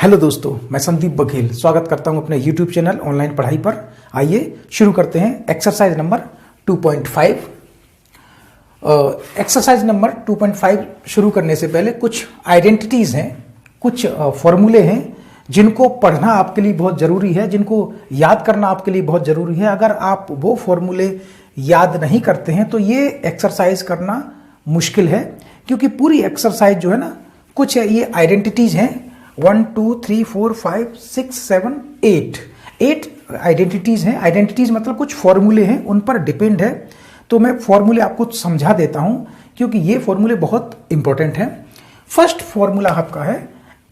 Hello दोस्तों, मैं संदीप बघेल स्वागत करता हूं अपने YouTube चैनल ऑनलाइन पढ़ाई पर। आइए शुरू करते हैं एक्सरसाइज नंबर 2.5। एक्सरसाइज नंबर 2.5 शुरू करने से पहले कुछ आइडेंटिटीज़ हैं, कुछ फॉर्मूले हैं जिनको पढ़ना आपके लिए बहुत ज़रूरी है, जिनको याद करना आपके लिए बहुत ज़रूरी है। अगर आप वो फॉर्मूले याद नहीं करते हैं तो ये एक्सरसाइज करना मुश्किल है, क्योंकि पूरी एक्सरसाइज जो है ना, कुछ ये आइडेंटिटीज़ हैं 1 2 3 4 5 6 7 8 आइडेंटिटीज़ हैं। आइडेंटिटीज़ मतलब कुछ फॉर्मूले हैं, उन पर डिपेंड है। तो मैं फॉर्मूले आपको समझा देता हूं, क्योंकि ये फॉर्मूले बहुत इंपॉर्टेंट हैं। फर्स्ट फॉर्मूला आपका है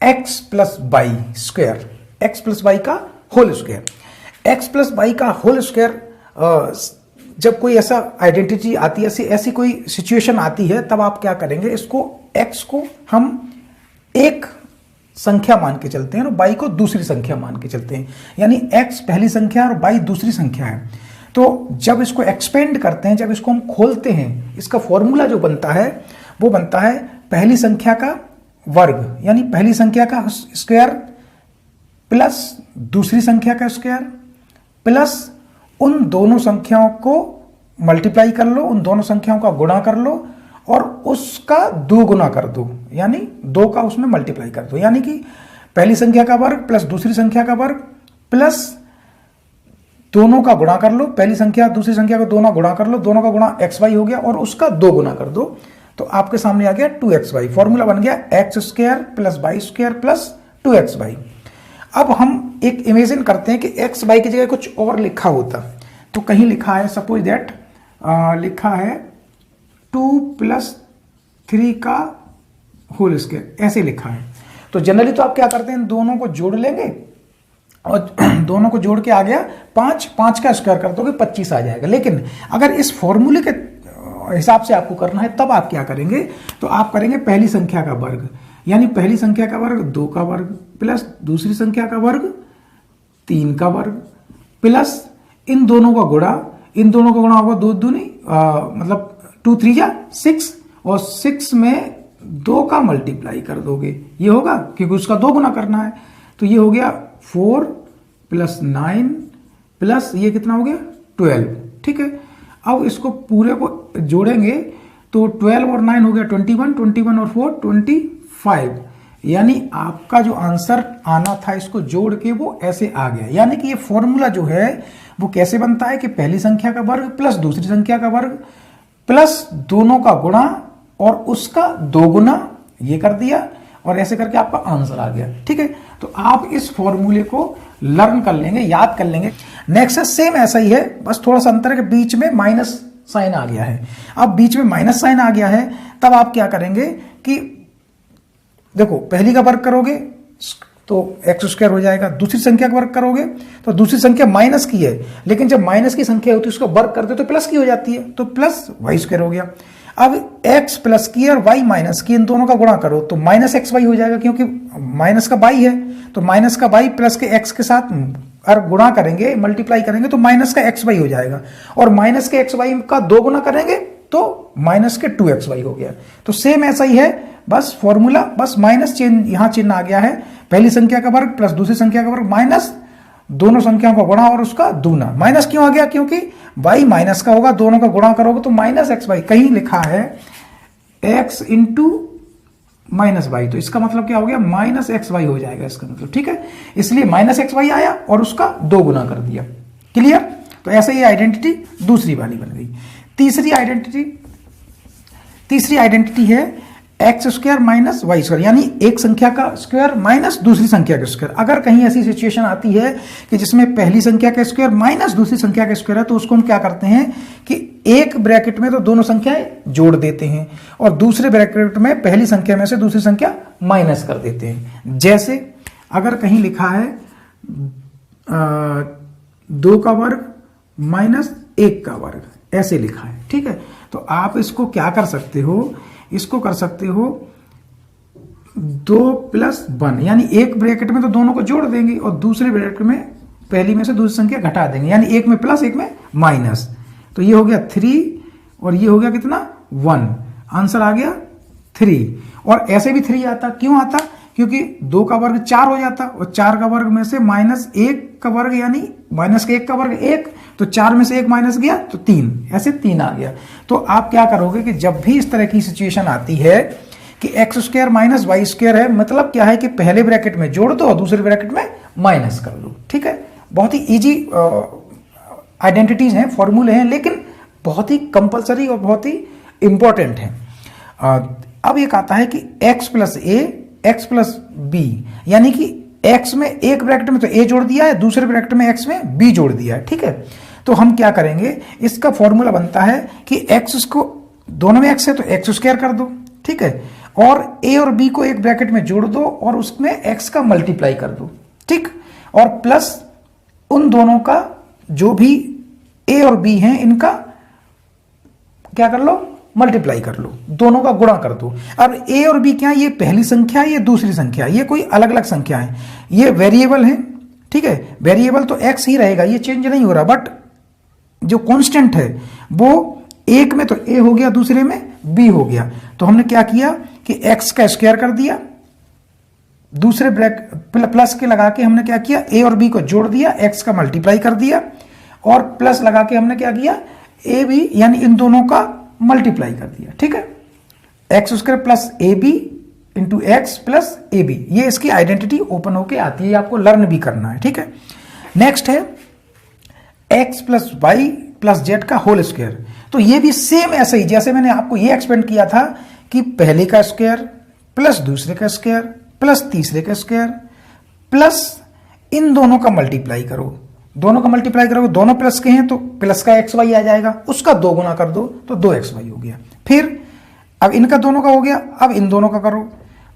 x plus Y square, X plus Y का whole square. X plus Y का होल स्क्वायर जब कोई ऐसा आइडेंटिटी आती है, ऐसी कोई सिचुएशन आती है, तब आप क्या करेंगे, इसको x को हम एक संख्या मान के चलते हैं और y को दूसरी संख्या मान के चलते हैं। यानी x पहली संख्या और y दूसरी संख्या है। तो जब इसको एक्सपेंड करते हैं, जब इसको हम खोलते हैं, इसका फॉर्मूला जो बनता है वो बनता है पहली संख्या का वर्ग, यानी पहली संख्या का स्क्वायर प्लस दूसरी संख्या का स्क्वायर प्लस उन दोनों संख्याओं को मल्टीप्लाई कर लो, उन दोनों संख्याओं का गुणा कर लो और उसका 2 गुना कर दो, यानी 2 का उसमें मल्टीप्लाई कर दो। यानी कि पहली संख्या का वर्ग प्लस दूसरी संख्या का वर्ग प्लस दोनों का गुणा कर लो, पहली संख्या दूसरी संख्या को दोनों गुणा कर लो, दोनों का गुणा एक्स वाई हो गया और उसका 2 गुना कर दो, तो आपके सामने आ गया 2xy। फॉर्मूला बन गया x square plus Y square plus 2xy। अब हम एक इमेजिन करते हैं कि एक्स वाई की जगह कुछ और लिखा होता, तो कहीं लिखा है, सपोज दैट लिखा है 2 + 3 का होल स्क्वायर, ऐसे लिखा है। तो जनरली तो आप क्या करते हैं, दोनों को जोड़ लेंगे और दोनों को जोड़ के आ गया 5 का स्क्वायर कर दोगे 25 आ जाएगा। लेकिन अगर इस फॉर्मूले के हिसाब से आपको करना है, तब आप क्या करेंगे, तो आप करेंगे पहली संख्या का वर्ग, यानी पहली संख्या का वर्ग 2 का वर्ग प्लस दूसरी संख्या का वर्ग 3 का वर्ग प्लस इन दोनों का गुणा, इन दोनों का गुणा होगा 2 दूनी मतलब 2 3 जा 6 और 6 में 2 का मल्टीप्लाई कर दोगे, ये होगा क्योंकि उसका 2 गुना करना है। तो ये हो गया 4 + 9 प्लस ये कितना हो गया 12। ठीक है, अब इसको पूरे को जोड़ेंगे तो 12 और 9 हो गया 21, 21 और 4 25। यानी आपका जो आंसर आना था, इसको जोड़ के वो ऐसे आ गया। यानी कि ये फॉर्मूला जो है वो कैसे बनता है कि पहली संख्या का वर्ग प्लस दूसरी संख्या का वर्ग प्लस दोनों का गुणा और उसका 2 गुना, ये कर दिया और ऐसे करके आपका आंसर आ गया। ठीक है, तो आप इस फॉर्मूले को लर्न कर लेंगे, याद कर लेंगे। नेक्स्ट है सेम ऐसा ही है, बस थोड़ा सा अंतर है कि बीच में माइनस साइन आ गया है। अब बीच में माइनस साइन आ गया है, तब आप क्या करेंगे कि देखो पहली का वर्ग करोगे तो एक्स स्क्वायर हो जाएगा, दूसरी संख्या का वर्ग करोगे तो दूसरी संख्या माइनस की है, लेकिन जब माइनस की संख्या होती है उसका वर्ग करते तो प्लस की हो जाती है, तो प्लस वाई स्क्वायर हो गया। अब x प्लस की और y माइनस की, इन दोनों का गुणा करो तो माइनस एक्स वाई हो जाएगा, क्योंकि माइनस का y है, तो माइनस का y प्लस के x के साथ और गुणा करेंगे, मल्टीप्लाई करेंगे तो माइनस का एक्स वाई हो जाएगा, और माइनस के एक्स वाई का 2 गुना करेंगे तो माइनस के 2xy हो गया। तो सेम ऐसा ही है, बस फॉर्मूला, बस माइनस चिन्ह, यहां चिन्ह आ गया है, पहली संख्या का वर्ग प्लस दूसरी संख्या का वर्ग माइनस दोनों संख्याओं का गुणा और उसका दूना। माइनस क्यों आ गया, क्योंकि y माइनस का होगा, दोनों का गुणा करोगे तो माइनस एक्स वाई, कहीं लिखा है x इंटू माइनस वाई, तो इसका मतलब क्या हो गया, माइनस एक्स वाई हो जाएगा इसका मतलब। ठीक है, इसलिए माइनस एक्स वाई आया और उसका 2 गुना कर दिया। क्लियर, तो ऐसे ये आइडेंटिटी दूसरी वाली बन गई। तीसरी आइडेंटिटी है x square minus y square, यानी एक संख्या का स्क्वायर माइनस दूसरी संख्या का स्क्वायर। अगर कहीं ऐसी सिचुएशन आती है कि जिसमें पहली संख्या का स्क्वायर माइनस दूसरी संख्या का स्क्वायर है, तो उसको हम क्या करते हैं कि एक ब्रैकेट में तो दोनों संख्याएं जोड़ देते हैं और दूसरे ब्रैकेट में पहली संख्या में से दूसरी संख्या माइनस कर देते हैं। जैसे अगर कहीं लिखा है 2 का वर्ग माइनस 1 का वर्ग, ऐसे लिखा है। ठीक है, तो आप इसको क्या कर सकते हो, इसको कर सकते हो 2 + 1, यानी एक ब्रैकेट में तो दोनों को जोड़ देंगे और दूसरे ब्रैकेट में पहली में से दूसरी संख्या घटा देंगे, यानी एक में प्लस एक में माइनस। तो ये हो गया 3 और ये हो गया कितना 1, आंसर आ गया 3। और ऐसे भी 3 आता, क्यों आता, क्योंकि 2 का वर्ग 4 हो जाता और 4 का वर्ग में से -1 का वर्ग यानी -1 का वर्ग 1, तो 4 में से 1 माइनस गया तो 3, ऐसे 3 आ गया। तो आप क्या करोगे कि जब भी इस तरह की सिचुएशन आती है कि x² माइनस y² है, मतलब क्या है कि पहले ब्रैकेट में जोड़ दो और दूसरे ब्रैकेट में माइनस कर दो। ठीक है, बहुत ही इजी आइडेंटिटीज हैं, फॉर्मूले हैं, लेकिन बहुत ही कंपलसरी और बहुत ही इंपॉर्टेंट हैं। अब एक आता है कि x प्लस ए एक्स प्लस बी, यानी कि x में एक ब्रैकेट में तो a जोड़ दिया है, दूसरे ब्रैकेट में x में b जोड़ दिया है। ठीक है, तो हम क्या करेंगे, इसका फॉर्मूला बनता है कि x को, दोनों में x है तो x² कर दो। ठीक है, और a और b को एक ब्रैकेट में जोड़ दो और उसमें x का मल्टीप्लाई कर दो। ठीक, और प्लस उन दोनों का जो भी a और b हैं इनका क्या कर लो, मल्टीप्लाई कर लो, दोनों का गुणा कर दो। अब a और b क्या है, ये पहली संख्या है, ये दूसरी संख्या है, ये कोई अलग अलग संख्या है, ये वेरिएबल है। ठीक है, वेरिएबल तो x ही रहेगा, ये चेंज नहीं हो रहा, बट जो कांस्टेंट है वो एक में तो a हो गया, दूसरे में b हो गया। तो हमने क्या किया कि x का स्क्वायर कर दिया, दूसरे प्लस के लगा के हमने क्या किया, a और b को जोड़ दिया, x का मल्टीप्लाई कर दिया, और प्लस लगा के हमने क्या किया, a b यानी इन दोनों का मल्टीप्लाई कर दिया। ठीक है, x² plus a b into x plus a b, ये इसकी आइडेंटिटी ओपन होके आती है, आपको लर्न भी करना है। ठीक है, नेक्स्ट है x plus y plus z का होल स्क्वायर। तो ये भी सेम ऐसा ही, जैसे मैंने आपको ये एक्सपेंड किया था कि पहले का स्क्वायर प्लस दूसरे का स्क्वायर प्लस तीसरे का स्क्वायर प्लस इन दोनों का मल्टीप्लाई करो, दोनों का मल्टीप्लाई करोगे, दोनों प्लस के हैं तो प्लस का एक्स वाई आ जाएगा, उसका 2 गुना कर दो तो 2xy हो गया। फिर अब इनका दोनों का हो गया, अब इन दोनों का करो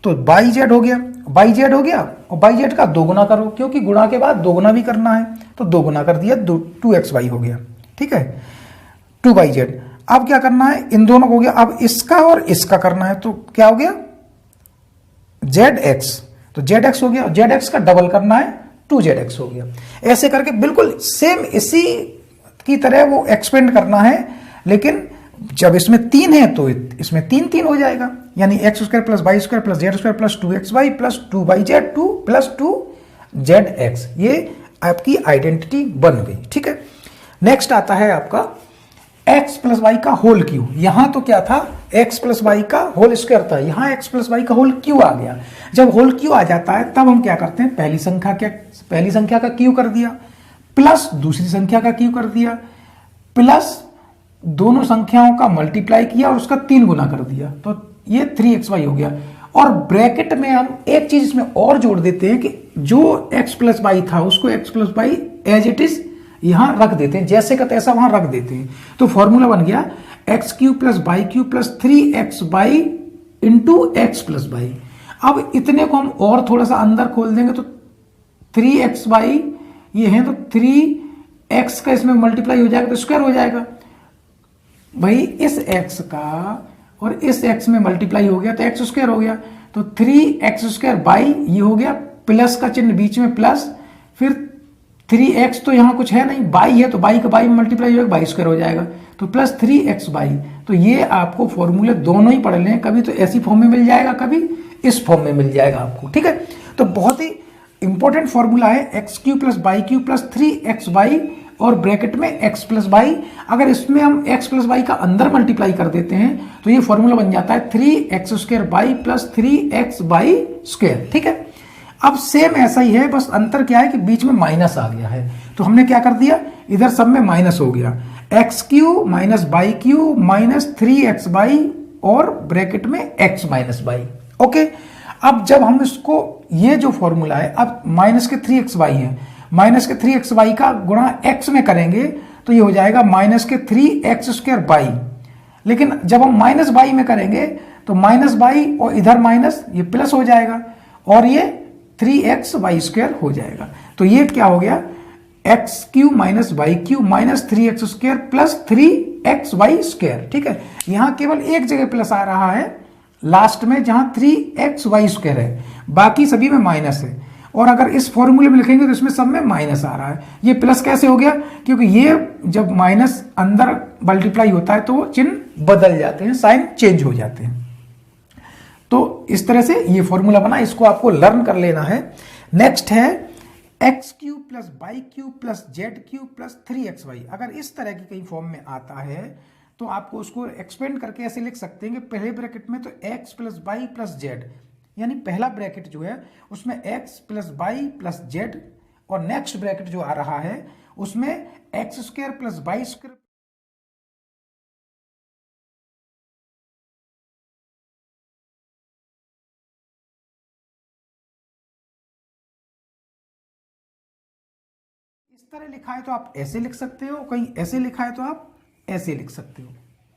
तो yz हो गया, yz हो गया, और yz का 2 गुना करो, क्योंकि गुणा के बाद 2 गुना भी करना है, तो 2 गुना कर दिया, 2xy हो गया। ठीक है, 2yz। अब क्या करना है, इन दोनों को हो गया, अब इसका और इसका करना है, तो क्या हो गया, zx, तो zx हो गया, zx का डबल करना है, 2zx हो गया। ऐसे करके बिल्कुल सेम इसी की तरह वो एक्सपेंड करना है, लेकिन जब इसमें 3 है तो इसमें 3 3 हो जाएगा, यानी x² plus y² plus z² plus 2xy plus 2yz 2 plus 2zx, ये आपकी आइडेंटिटी बन गई। ठीक है, नेक्स्ट आता है आपका x प्लस वाई का होल क्यू। यहां तो क्या था, x प्लस वाई का होल स्क्वायर था, यहां x प्लस वाई का होल क्यू आ गया। जब होल क्यू आ जाता है तब हम क्या करते हैं, पहली संख्या का क्यू कर दिया, प्लस दूसरी संख्या का क्यू कर दिया, प्लस दोनों संख्याओं का मल्टीप्लाई किया और उसका 3 गुना कर दिया, तो ये 3xy हो गया। और ब्रैकेट में हम एक चीज इसमें और जोड़ देते हैं कि जो x प्लस वाई था उसको x plus y as it is यहां रख देते हैं, जैसे का तैसा वहां रख देते हैं। तो फॉर्मूला बन गया x³ plus y³ plus 3xy into x plus y. अब इतने को हम और थोड़ा सा अंदर खोल देंगे तो 3xy ये है, तो 3x का इसमें मल्टीप्लाई हो जाएगा तो स्क्वायर हो जाएगा। भाई इस x का और इस x में मल्टीप्लाई हो गया तो x² हो गया, तो 3x² बाई ये हो गया, प्लस का चिन्ह बीच में प्लस, फिर 3x तो यहां कुछ है नहीं, बाई है तो बाई का बाई में मल्टीप्लाई होगा, y² हो जाएगा, तो प्लस 3x बाई। तो ये आपको फॉर्मूले दोनों ही पढ़ लें, कभी तो ऐसी फॉर्म में मिल जाएगा, कभी इस फॉर्म में मिल जाएगा आपको। ठीक है, तो बहुत ही इंपॉर्टेंट फॉर्मूला है x³ plus y³ plus 3xy और ब्रैकेट में x प्लस वाई। अगर इसमें हम x प्लस वाई का अंदर मल्टीप्लाई कर देते हैं तो ये फॉर्मूला बन जाता है 3x² वाई प्लस 3xy²। ठीक है, अब सेम ऐसा ही है, बस अंतर क्या है कि बीच में माइनस आ गया है, तो हमने क्या कर दिया, इधर सब में माइनस हो गया, x³ minus y³ minus 3xy और ब्रैकेट में x माइनस वाई। ओके, अब जब हम इसको, ये जो फॉर्मूला है, अब माइनस के 3xy है, माइनस के 3xy का गुणा x में करेंगे तो ये हो जाएगा माइनस के 3x² बाई। लेकिन जब हम माइनस बाई में करेंगे तो माइनस बाई और इधर माइनस, ये प्लस हो जाएगा और ये 3xy² हो जाएगा। तो ये क्या हो गया, x³ minus y³ minus 3x² plus 3xy²। ठीक है, यहां केवल एक जगह प्लस आ रहा है लास्ट में, जहां 3xy² है, बाकी सभी में माइनस है। और अगर इस फॉर्मूले में लिखेंगे तो इसमें सब में माइनस आ रहा है। ये प्लस कैसे हो गया, क्योंकि ये जब माइनस अंदर मल्टीप्लाई होता है तो वो चिन्ह बदल जाते हैं, साइन चेंज हो जाते हैं। तो इस तरह से ये फॉर्मूला बना, इसको आपको लर्न कर लेना है। नेक्स्ट है x cube plus y cube plus z cube plus 3xy। अगर इस तरह की कहीं फॉर्म में आता है तो आपको उसको एक्सपेंड करके ऐसे लिख सकते हैं कि पहले ब्रैकेट में तो x plus y plus z, यानी पहला ब्रैकेट जो है उसमें x plus y plus z, और नेक्स्ट ब्रैकेट जो आ रहा है उसमें x square plus Y square. इस तरह लिखा है तो आप ऐसे लिख सकते हो, कहीं ऐसे लिखा है तो आप ऐसे लिख सकते हो।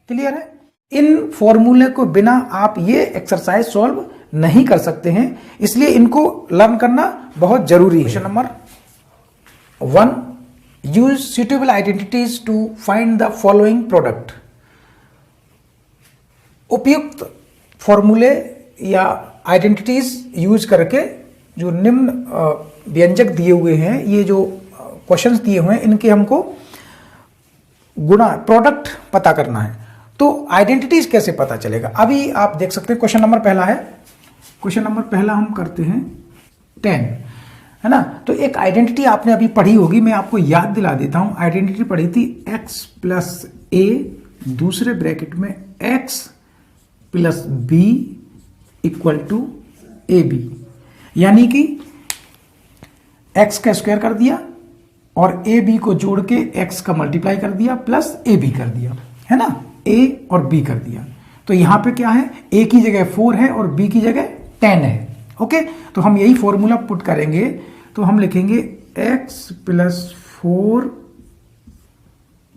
क्लियर है? इन फॉर्मूले को बिना आप ये एक्सरसाइज सॉल्व नहीं कर सकते हैं, इसलिए इनको लर्न करना बहुत जरूरी है। Question number 1, use suitable identities to find the following product. उपयुक्त फॉर्मूले या आइडेंटिटीज यूज करके जो निम्न व्यंजक दिए हुए हैं, ये जो क्वेश्चंस दिए हुए हैं, इनके हमको गुणा प्रोडक्ट पता करना है। तो आइडेंटिटीज कैसे पता चलेगा? अभी आप देख सकते हैं क्वेश्चन नंबर पहला है, क्वेश्चन नंबर पहला हम करते हैं 10, है ना। तो एक आइडेंटिटी आपने अभी पढ़ी होगी, मैं आपको याद दिला देता हूं। आइडेंटिटी पढ़ी थी x प्लस ए, दूसरे ब्रैकेट में x plus b equal to a b, यानी कि x का स्क्वायर कर दिया और ए बी को जोड़ के x का मल्टीप्लाई कर दिया प्लस ए बी कर दिया, है ना, a और b कर दिया। तो यहां पे क्या है, a की जगह 4 है और b की जगह 10 है। ओके, तो हम यही फॉर्मूला पुट करेंगे, तो हम लिखेंगे x प्लस 4,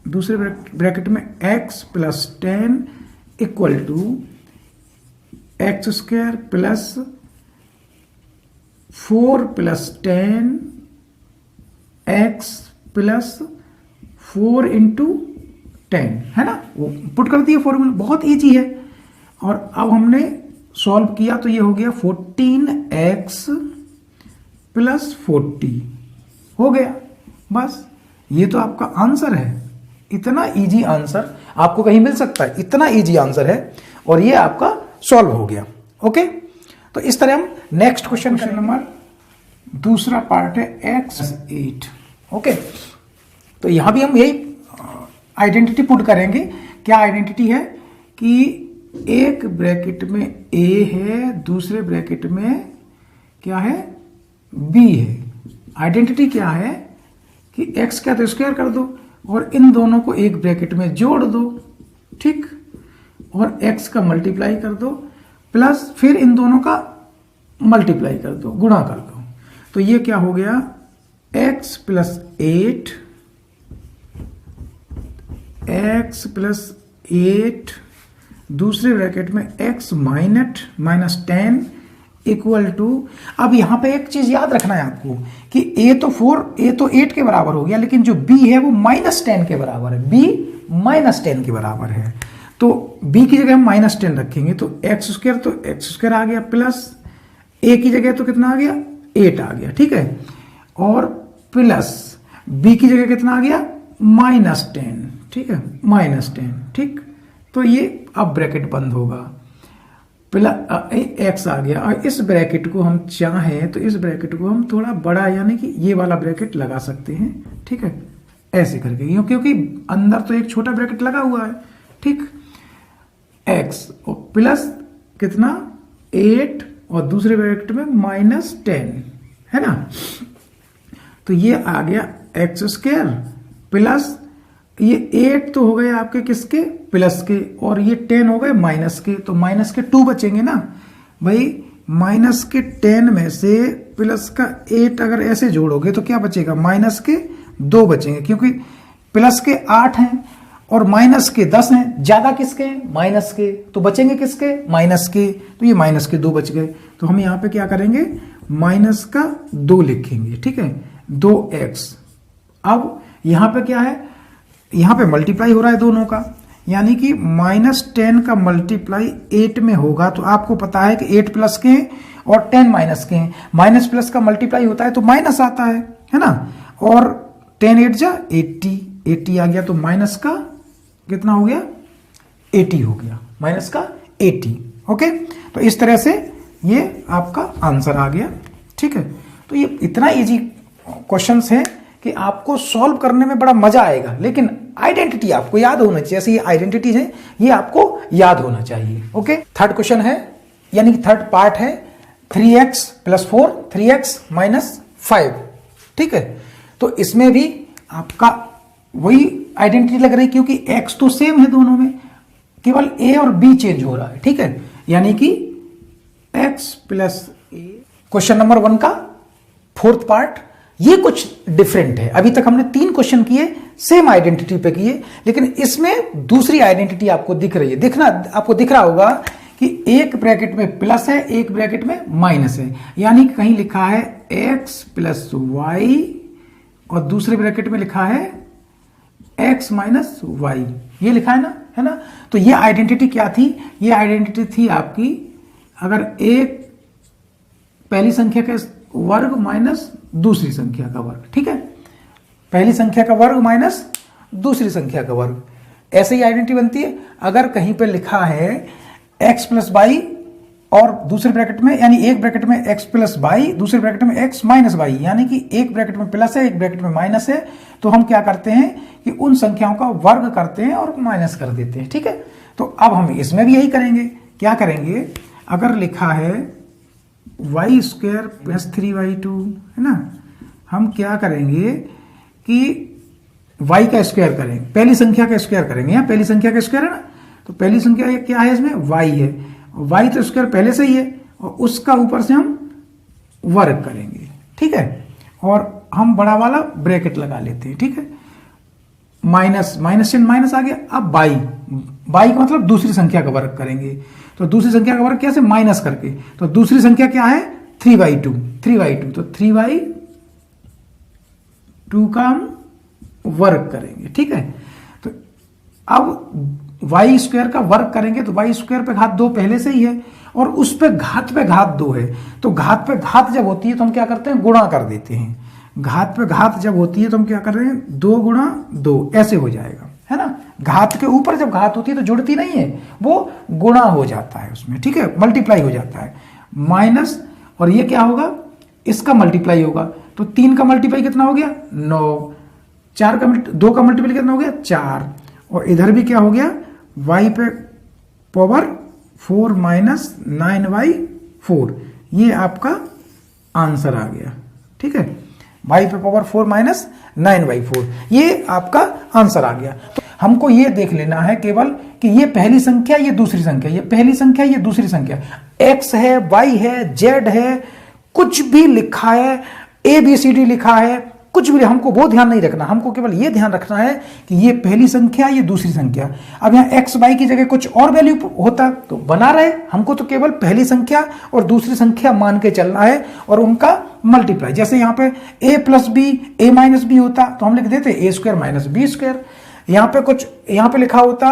दूसरे ब्रैकेट में x plus 10 equal to x square plus 4 plus 10 x plus 4 into 10, है ना। वो पुट कर दिया फॉर्मूला, बहुत इजी है। और अब हमने सॉल्व किया तो ये हो गया 14x प्लस 40 हो गया। बस ये तो आपका आंसर है। इतना इजी आंसर आपको कहीं मिल सकता है, इतना इजी आंसर है और ये आपका सॉल्व हो गया। ओके, तो इस तरह हम नेक्स्ट क्वेश्चन नंबर दूसरा पार्ट है x8। ओके, तो यहां भी हम यही आइडेंटिटी पुट करेंगे। क्या आइडेंटिटी है कि एक ब्रैकेट में a है, दूसरे ब्रैकेट में क्या है, b है। आइडेंटिटी क्या है कि x का तो स्क्वायर कर दो और इन दोनों को एक ब्रैकेट में जोड़ दो, ठीक, और x का मल्टीप्लाई कर दो प्लस फिर इन दोनों का मल्टीप्लाई कर दो, गुणा कर दो। तो ये क्या हो गया, x प्लस 8, x प्लस 8, दूसरे ब्रैकेट में x माइनस 10 इक्वल टू, अब यहां पे एक चीज याद रखना है आपको कि a तो 8 के बराबर हो गया, लेकिन जो b है वो -10 के बराबर है, b -10 के बराबर है। तो b की जगह हम -10 रखेंगे तो एक्स स्क्वायर, तो एक्स स्क्वायर आ गया प्लस a की जगह तो कितना आ गया, 8 आ गया, ठीक है, और प्लस b की जगह कितना आ गया, -10, ठीक है, -10, ठीक। तो ये अब ब्रैकेट बंद होगा, प्लस एक्स आ गया। और इस ब्रैकेट को हम चाहें तो इस ब्रैकेट को हम थोड़ा बड़ा, यानी कि ये वाला ब्रैकेट लगा सकते हैं, ठीक है, ऐसे करके, क्योंकि अंदर तो एक छोटा ब्रैकेट लगा हुआ है, ठीक, x और प्लस कितना 8 और दूसरे ब्रैकेट में -10, है ना। तो ये आ गया एक्स स्क्वायर प्लस ये 8 तो हो गए आपके किसके, प्लस के, और ये 10 हो गए माइनस के, तो माइनस के 2 बचेंगे ना भाई। माइनस के 10 में से प्लस का 8 अगर ऐसे जोड़ोगे तो क्या बचेगा, माइनस के 2 बचेंगे, क्योंकि प्लस के 8 हैं और माइनस के 10 हैं, ज्यादा किसके हैं, माइनस के, तो बचेंगे किसके, माइनस के, तो ये माइनस के 2 बच गए। तो हम यहां पे क्या करेंगे, माइनस का 2 लिखेंगे, ठीक है, 2x। अब यहां पे क्या है, यहां पे मल्टीप्लाई हो रहा है दोनों का, यानी कि -10 का मल्टीप्लाई 8 में होगा। तो आपको पता है कि 8 प्लस के हैं और 10 माइनस के हैं, माइनस प्लस का मल्टीप्लाई होता है तो माइनस आता है ना, और 10 8 जा 80 आ गया, तो माइनस का कितना हो गया, 80 हो गया, माइनस का 80, ओके, तो इस तरह से ये आपका आंसर आ गया। ठीक है, तो ये इतना इजी क्वेश्चंस है कि आपको सॉल्व करने में बड़ा मजा आएगा, लेकिन आइडेंटिटी आपको याद होना चाहिए। जैसे ये आइडेंटिटी है, ये आपको याद होना चाहिए। ओके, थर्ड क्वेश्चन है, यानी कि थर्ड पार्ट है 3x + 4 3x - 5। ठीक है, तो इसमें भी आपका वही आइडेंटिटी लग रही, क्योंकि x तो सेम है दोनों में, केवल a और b चेंज हो रहा है। ठीक है, यानी कि x + a। क्वेश्चन नंबर 1 का फोर्थ पार्ट ये कुछ डिफरेंट है। अभी तक हमने 3 क्वेश्चन किए सेम आइडेंटिटी पे किए, लेकिन इसमें दूसरी आइडेंटिटी आपको दिख रही है। देखना, आपको दिख रहा होगा कि एक ब्रैकेट में प्लस है, एक ब्रैकेट में माइनस है, यानी कि कहीं लिखा है x + y और दूसरे ब्रैकेट में लिखा है x - y। ये लिखा है ना, तो ये आइडेंटिटी क्या थी? ये आइडेंटिटी थी आपकी, अगर एक पहली संख्या का वर्ग माइनस दूसरी संख्या का वर्ग। ठीक है, पहली संख्या का वर्ग माइनस दूसरी संख्या का वर्ग, ऐसे ही आइडेंटिटी बनती है। अगर कहीं पे लिखा है x + y और दूसरे ब्रैकेट में, यानी एक ब्रैकेट में x + y, दूसरे ब्रैकेट में x - y, यानी कि एक ब्रैकेट में प्लस है, एक ब्रैकेट में माइनस है, तो हम क्या करते हैं कि उन संख्याओं का वर्ग करते हैं और माइनस कर देते हैं। ठीक है, तो अब हम इसमें भी यही करेंगे। क्या करेंगे? अगर लिखा है y² + 3y2, है ना, हम क्या करेंगे कि y का स्क्वायर करेंगे, पहली संख्या का स्क्वायर करेंगे। यहाँ पहली संख्या का स्क्वायर है ना, तो पहली संख्या क्या है इसमें? y है, y तो स्क्वायर पहले से ही है, और उसका ऊपर से हम वर्ग करेंगे। ठीक है, और हम बड़ा वाला ब्रैकेट लगा लेते हैं। ठीक है, माइनस चिन्ह माइनस आ गया। अब y का मतलब दूसरी संख्या का वर्ग करेंगे, तो दूसरी संख्या का वर्ग कैसे? माइनस करके। तो दूसरी संख्या क्या है? 3y2, तो 3y2 का हम वर्ग करेंगे। ठीक है, तो अब y² का वर्ग करेंगे, तो y² पे घात 2 पहले से ही है, और उस पे घात 2 है। तो घात पे घात जब होती है तो हम क्या करते हैं? गुणा कर देते हैं। घात पे घात जब होती है तो हम क्या कर रहे हैं? 2 × 2 ऐसे हो जाएगा, है ना। घात के ऊपर जब घात होती है तो जुड़ती नहीं है, वो गुणा हो जाता है उसमें। ठीक है, मल्टीप्लाई हो जाता है। माइनस, और ये क्या होगा? इसका मल्टीप्लाई होगा, तो 3 का मल्टीप्लाई कितना हो गया? 9। 2 का मल्टीप्लाई कितना हो गया? 4। और इधर भी क्या हो गया? y पे पावर 4 - 9y4। ये आपका आंसर आ गया। ठीक है, y पे पावर 4 - 9y4, ये आपका आंसर आ गया। तो हमको ये देख लेना है केवल कि ये पहली संख्या, ये दूसरी संख्या, ये पहली संख्या, ये दूसरी संख्या, x है, y है, z है, कुछ भी लिखा है, ABCD लिखा है, कुछ भी, हमको वो ध्यान नहीं रखना। हमको केवल ये ध्यान रखना है कि ये पहली संख्या, ये दूसरी संख्या। अब यहाँ x y की जगह कुछ और वैल्यू होता तो बना रहे, हमको तो केवल पहली संख्या और दूसरी संख्या मान के चलना है और उनका मल्टीप्लाई। जैसे यहाँ पे a + b, a - b होता तो हम लिख देते a² - b²। यहाँ पे कुछ, यहाँ पे लिखा होता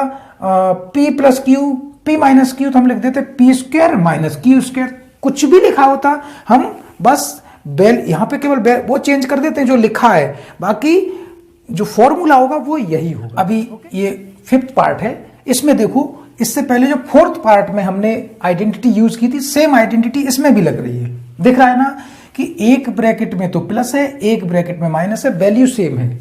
p + q, p - q, तो हम लिख देते p² - q²। कुछ भी लिखा होता, हम बस यहाँ पे केवल वो चेंज कर देते हैं जो लिखा है, बाकी जो फॉर्मूला होगा वो यही होगा। अभी ये 5th पार्ट है, इसमें देखो, इससे पहले जो 4th पार्ट में हमने आइडेंटिटी यूज की थी, सेम आइडेंटिटी इसमें भी लग रही है। दिख रहा है ना कि एक ब्रैकेट में तो प्लस है, एक ब्रैकेट में माइनस है, वैल्यू सेम है।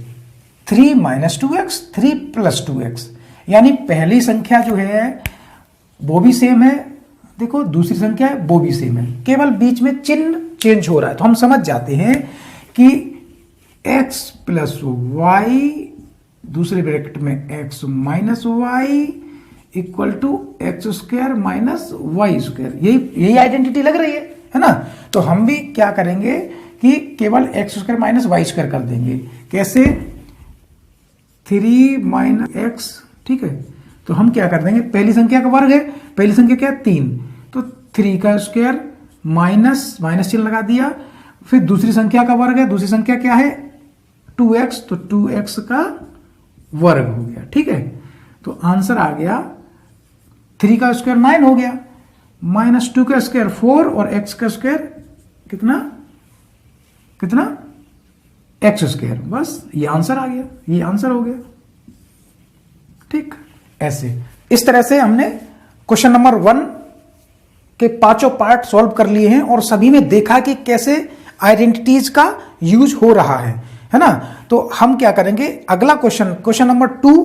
3 - 2x, 3 + 2x, यानी पहली संख्या जो है वो भी सेम है, देखो दूसरी संख्या है वो भी सेम है, केवल बीच में चिन्ह चेंज हो रहा है। तो हम समझ जाते हैं कि x + y, दूसरे ब्रैकेट में x - y = x² - y²। यही आइडेंटिटी लग रही है ना। तो हम भी क्या करेंगे कि केवल x² - y² कर देंगे। कैसे? 3 - x। ठीक है, तो हम क्या कर देंगे? पहली संख्या का वर्ग है, पहली संख्या क्या है? 3, तो 3 का स्क्वायर माइनस चिन्ह लगा दिया। फिर दूसरी संख्या का वर्ग है, दूसरी संख्या क्या है? 2x, तो 2x का वर्ग हो गया। ठीक है, तो आंसर आ गया 3 का स्क्वायर 9 हो गया, -2 का स्क्वायर 4, और x का स्क्वायर कितना x²। बस ये आंसर आ गया, ये आंसर हो गया। ठीक, ऐसे इस तरह से हमने क्वेश्चन नंबर 1 के पांचों पार्ट सॉल्व कर लिए हैं और सभी में देखा कि कैसे आइडेंटिटीज का यूज हो रहा है ना। तो हम क्या करेंगे, अगला क्वेश्चन नंबर 2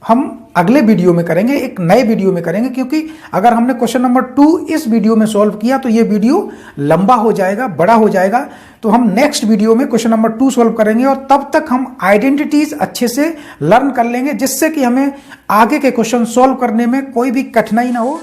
हम अगले वीडियो में करेंगे, एक नए वीडियो में करेंगे, क्योंकि अगर हमने क्वेश्चन नंबर 2 इस वीडियो में सॉल्व किया तो ये वीडियो लंबा हो जाएगा, बड़ा हो जाएगा। तो हम नेक्स्ट वीडियो में क्वेश्चन नंबर 2 सॉल्व करेंगे और तब तक हम आइडेंटिटीज अच्छे से लर्न कर लेंगे, जिससे कि हमें आगे के क्वेश्चन सॉल्व करने में कोई भी कठिनाई ना हो।